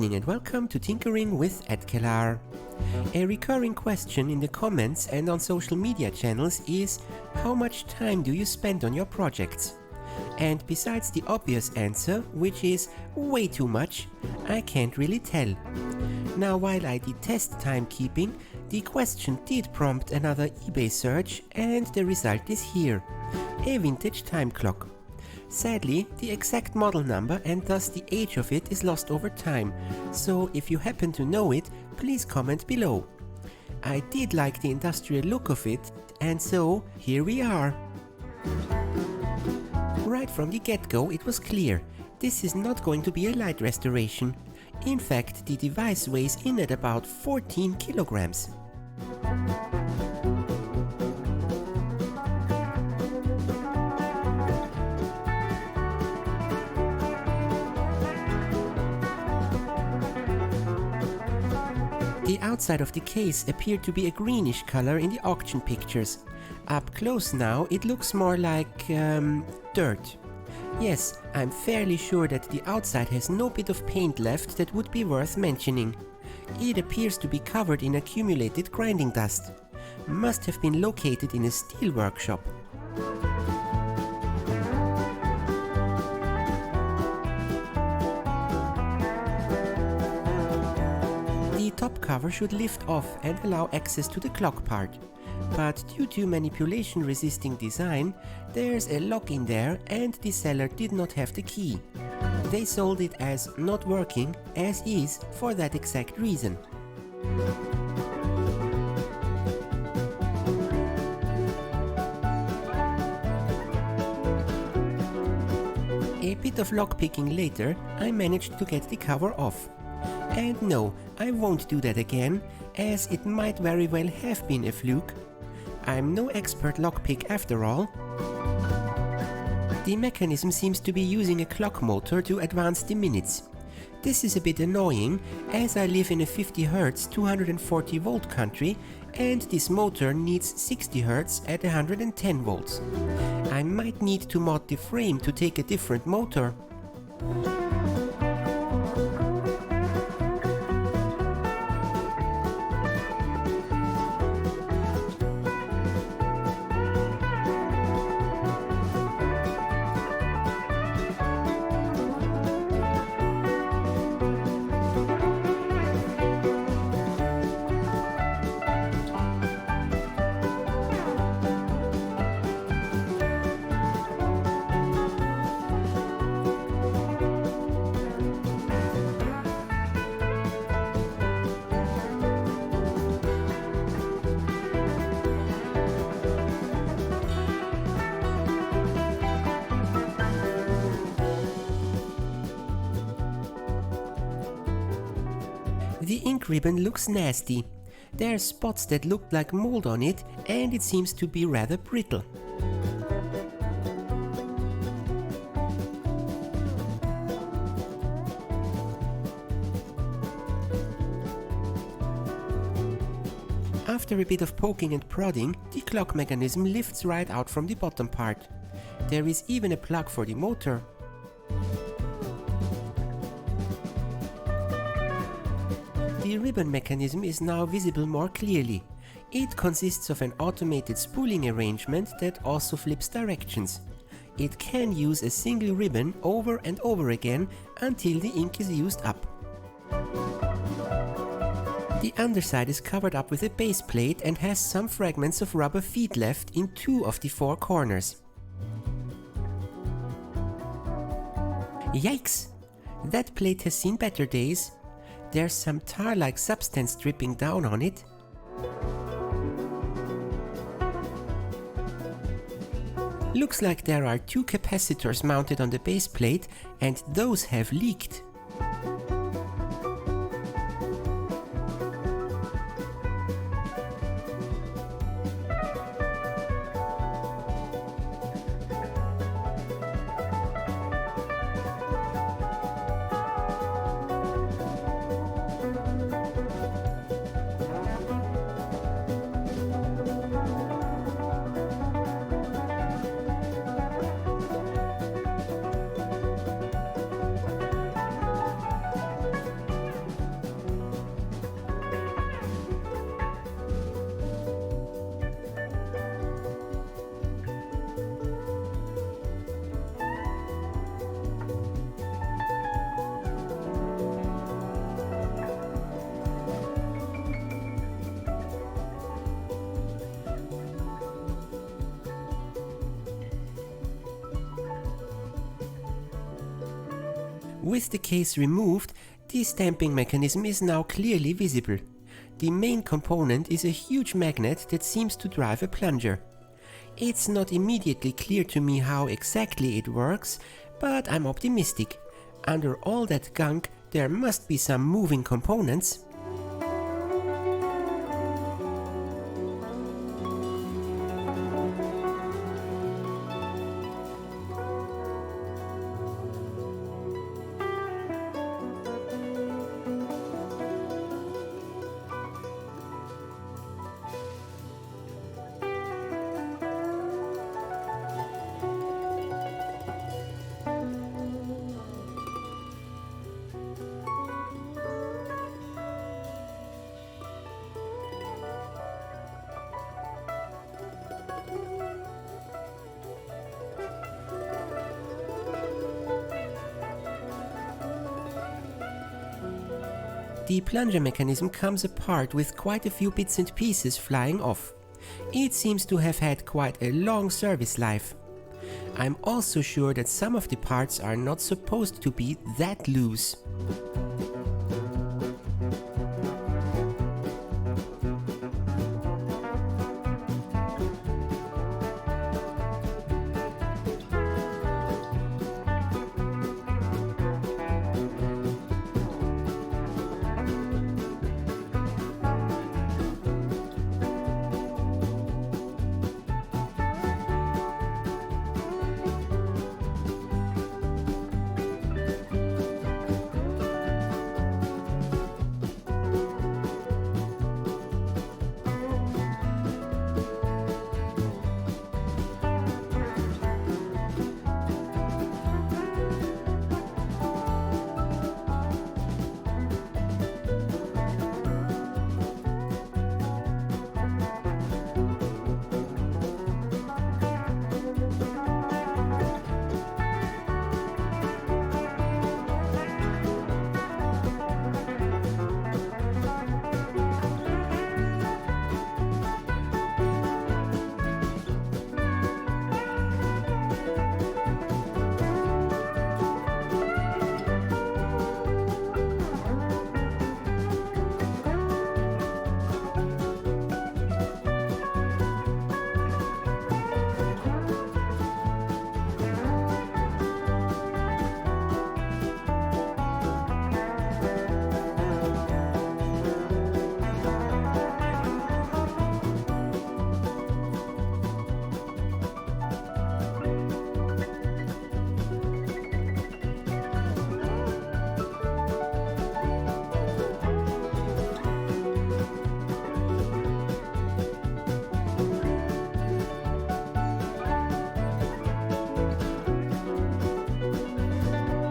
evening and welcome to Tinkering with Edkelar. A recurring question in the comments and on social media channels is how much time do you spend on your projects? And besides the obvious answer, which is way too much, I can't really tell. Now, while I detest timekeeping, the question did prompt another eBay search and the result is here: a vintage time clock. Sadly, the exact model number and thus the age of it is lost over time, so if you happen to know it, please comment below. I did like the industrial look of it, and so here we are. Right from the get-go it was clear, this is not going to be a light restoration. In fact, the device weighs in at about 14 kilograms. The outside of the case appeared to be a greenish color in the auction pictures. Up close now it looks more like dirt. Yes, I'm fairly sure that the outside has no bit of paint left that would be worth mentioning. It appears to be covered in accumulated grinding dust. Must have been located in a steel workshop. The top cover should lift off and allow access to the clock part. But due to manipulation-resisting design, there's a lock in there and the seller did not have the key. They sold it as not working, as is, for that exact reason. A bit of lockpicking later, I managed to get the cover off. And no, I won't do that again, as it might very well have been a fluke. I'm no expert lockpick after all. The mechanism seems to be using a clock motor to advance the minutes. This is a bit annoying, as I live in a 50 Hz 240 volt country and this motor needs 60 Hz at 110 volts. I might need to mod the frame to take a different motor. The ink ribbon looks nasty. There are spots that look like mold on it and it seems to be rather brittle. After a bit of poking and prodding, the clock mechanism lifts right out from the bottom part. There is even a plug for the motor. The ribbon mechanism is now visible more clearly. It consists of an automated spooling arrangement that also flips directions. It can use a single ribbon over and over again until the ink is used up. The underside is covered up with a base plate and has some fragments of rubber feet left in 2 of the 4 corners. Yikes! That plate has seen better days. There's some tar-like substance dripping down on it. Looks like there are 2 capacitors mounted on the base plate and those have leaked. With the case removed, the stamping mechanism is now clearly visible. The main component is a huge magnet that seems to drive a plunger. It's not immediately clear to me how exactly it works, but I'm optimistic. Under all that gunk, there must be some moving components. The plunger mechanism comes apart with quite a few bits and pieces flying off. It seems to have had quite a long service life. I'm also sure that some of the parts are not supposed to be that loose.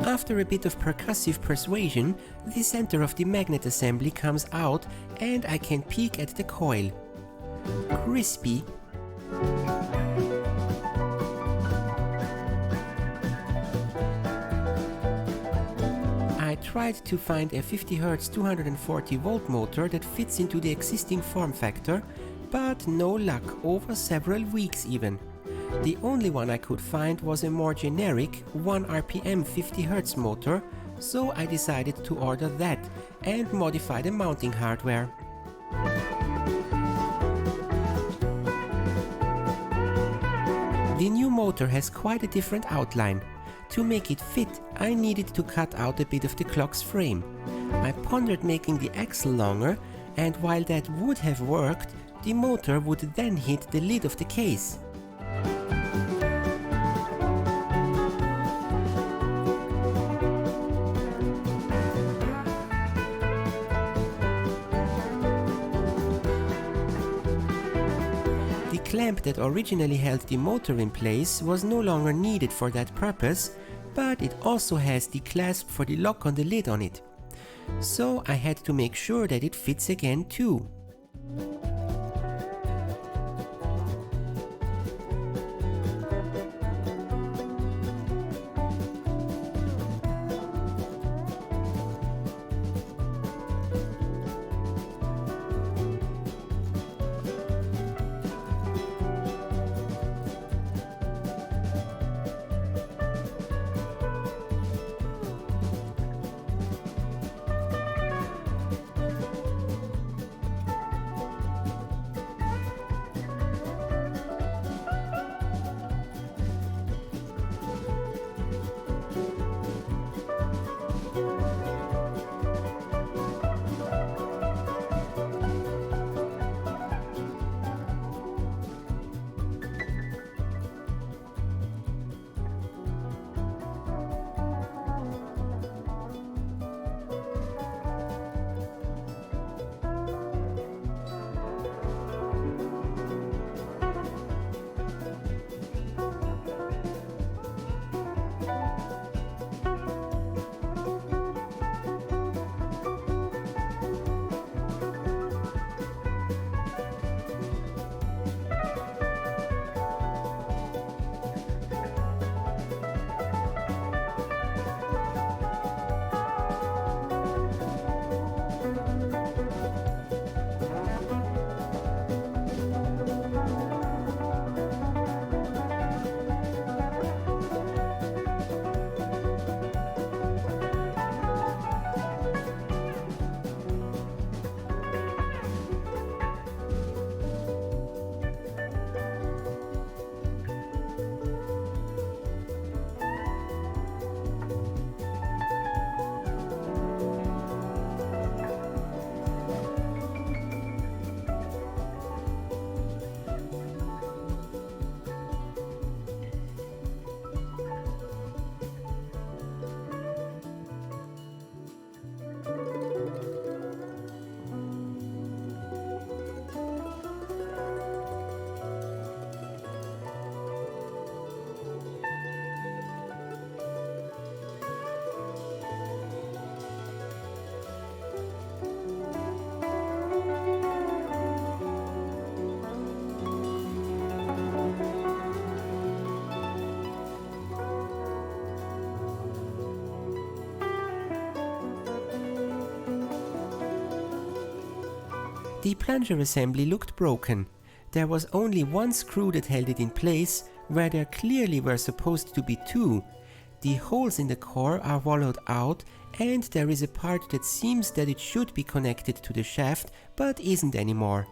After a bit of percussive persuasion, the center of the magnet assembly comes out and I can peek at the coil. Crispy. I tried to find a 50Hz 240 volt motor that fits into the existing form factor, but no luck over several weeks even. The only one I could find was a more generic 1 RPM 50Hz motor, so I decided to order that and modify the mounting hardware. The new motor has quite a different outline. To make it fit, I needed to cut out a bit of the clock's frame. I pondered making the axle longer, and while that would have worked, the motor would then hit the lid of the case. The clamp that originally held the motor in place was no longer needed for that purpose, but it also has the clasp for the lock on the lid on it. So I had to make sure that it fits again too. The plunger assembly looked broken. There was only one screw that held it in place, where there clearly were supposed to be two. The holes in the core are hollowed out, and there is a part that seems that it should be connected to the shaft, but isn't anymore.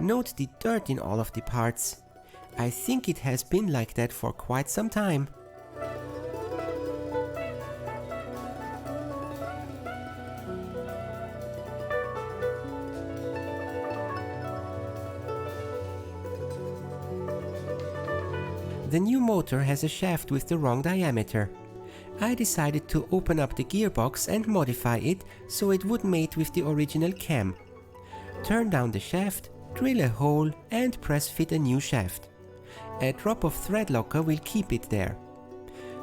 Note the dirt in all of the parts. I think it has been like that for quite some time. The new motor has a shaft with the wrong diameter. I decided to open up the gearbox and modify it so it would mate with the original cam. Turn down the shaft, drill a hole and press fit a new shaft. A drop of thread locker will keep it there.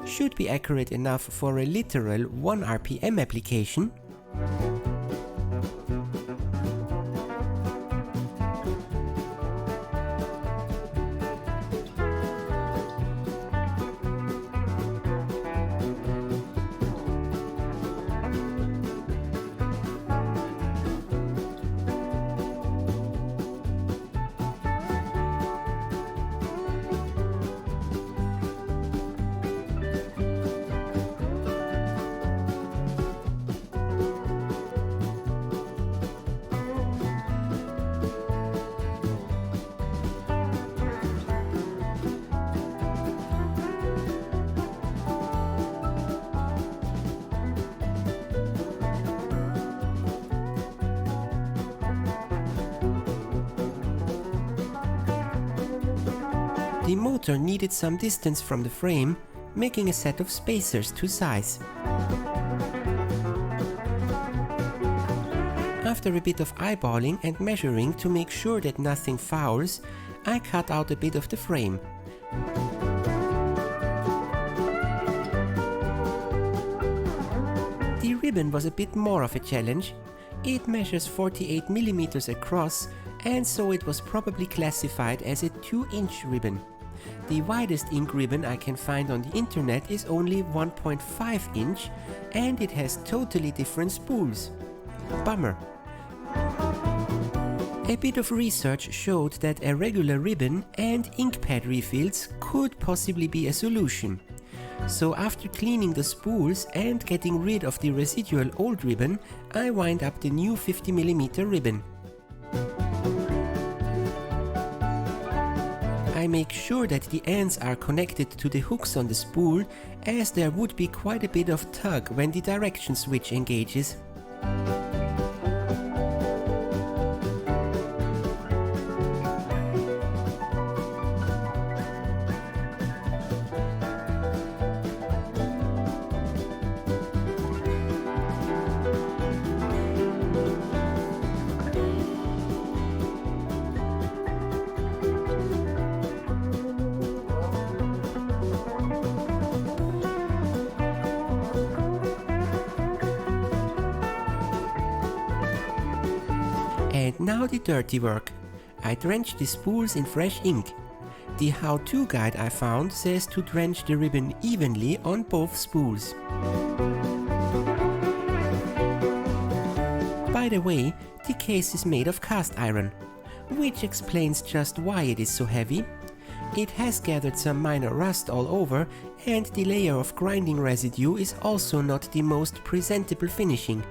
Should be accurate enough for a literal 1 RPM application. The motor needed some distance from the frame, making a set of spacers to size. After a bit of eyeballing and measuring to make sure that nothing fouls, I cut out a bit of the frame. The ribbon was a bit more of a challenge. It measures 48 mm across, and so it was probably classified as a 2-inch ribbon. The widest ink ribbon I can find on the internet is only 1.5 inch, and it has totally different spools. Bummer. A bit of research showed that a regular ribbon and ink pad refills could possibly be a solution. So after cleaning the spools and getting rid of the residual old ribbon, I wind up the new 50 mm ribbon. I make sure that the ends are connected to the hooks on the spool, as there would be quite a bit of tug when the direction switch engages. And now the dirty work. I drenched the spools in fresh ink. The how-to guide I found says to drench the ribbon evenly on both spools. By the way, the case is made of cast iron, which explains just why it is so heavy. It has gathered some minor rust all over, and the layer of grinding residue is also not the most presentable finishing.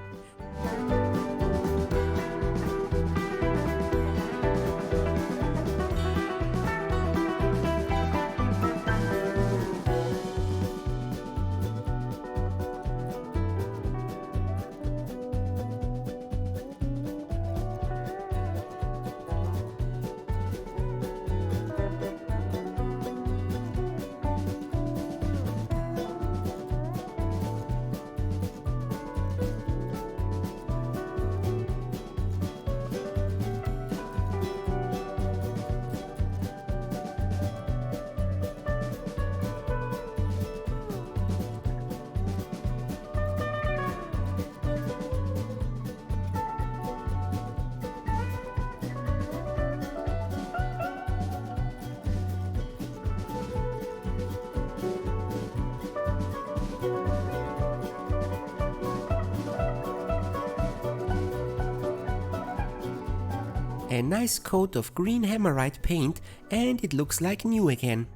A nice coat of green Hammerite paint and it looks like new again.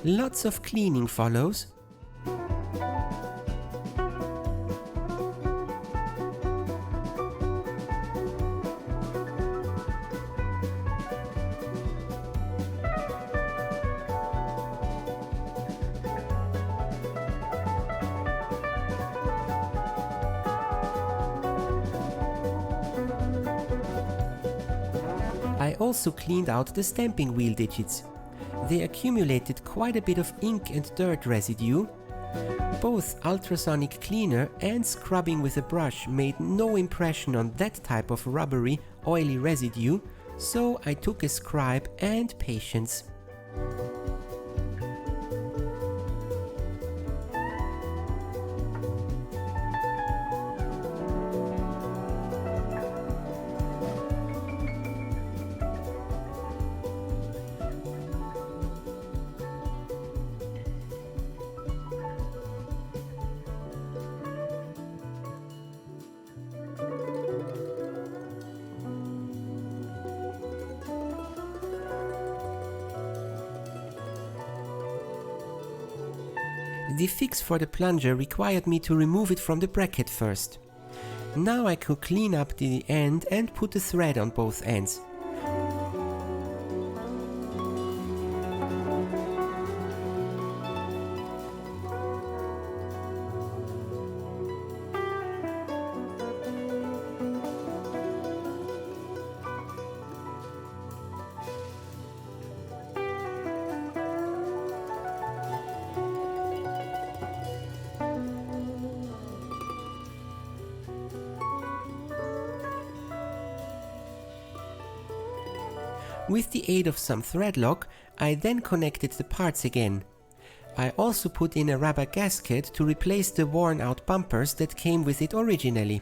Lots of cleaning follows. I also cleaned out the stamping wheel digits. They accumulated quite a bit of ink and dirt residue. Both ultrasonic cleaner and scrubbing with a brush made no impression on that type of rubbery, oily residue, so I took a scribe and patience. The fix for the plunger required me to remove it from the bracket first. Now I could clean up the end and put a thread on both ends. With the aid of some thread lock, I then connected the parts again. I also put in a rubber gasket to replace the worn out bumpers that came with it originally.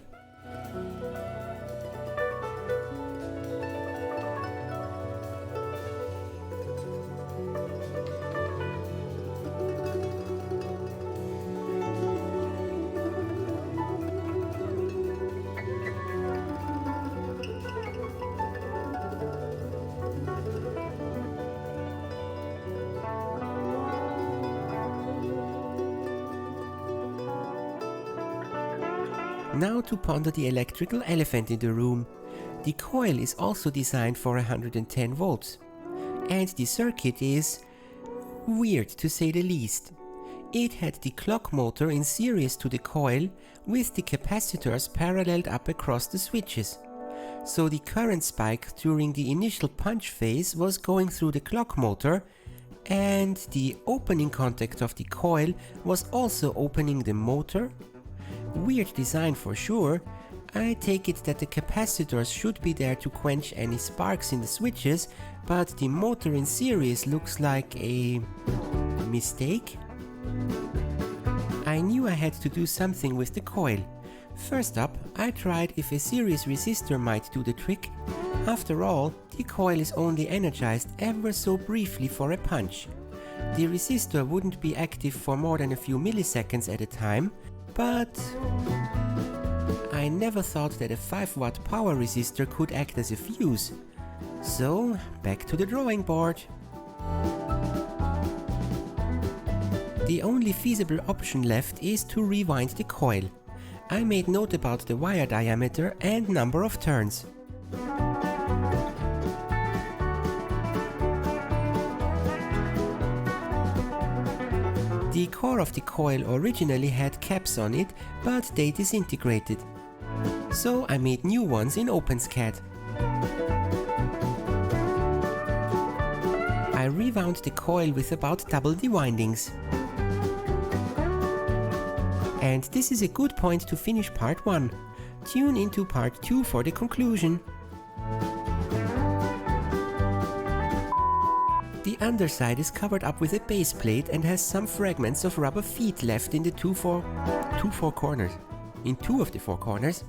Now to ponder the electrical elephant in the room. The coil is also designed for 110 volts. And the circuit is weird to say the least. It had the clock motor in series to the coil with the capacitors paralleled up across the switches. So the current spike during the initial punch phase was going through the clock motor, and the opening contact of the coil was also opening the motor. Weird design for sure. I take it that the capacitors should be there to quench any sparks in the switches, but the motor in series looks like a mistake. I knew I had to do something with the coil. First up, I tried if a series resistor might do the trick. After all, the coil is only energized ever so briefly for a punch. The resistor wouldn't be active for more than a few milliseconds at a time, but I never thought that a 5-watt power resistor could act as a fuse. So, back to the drawing board. The only feasible option left is to rewind the coil. I made note about the wire diameter and number of turns. The core of the coil originally had caps on it, but they disintegrated. So I made new ones in OpenSCAD. I rewound the coil with about double the windings. And this is a good point to finish part 1. Tune into part 2 for the conclusion. The underside is covered up with a base plate and has some fragments of rubber feet left in the two of the four corners.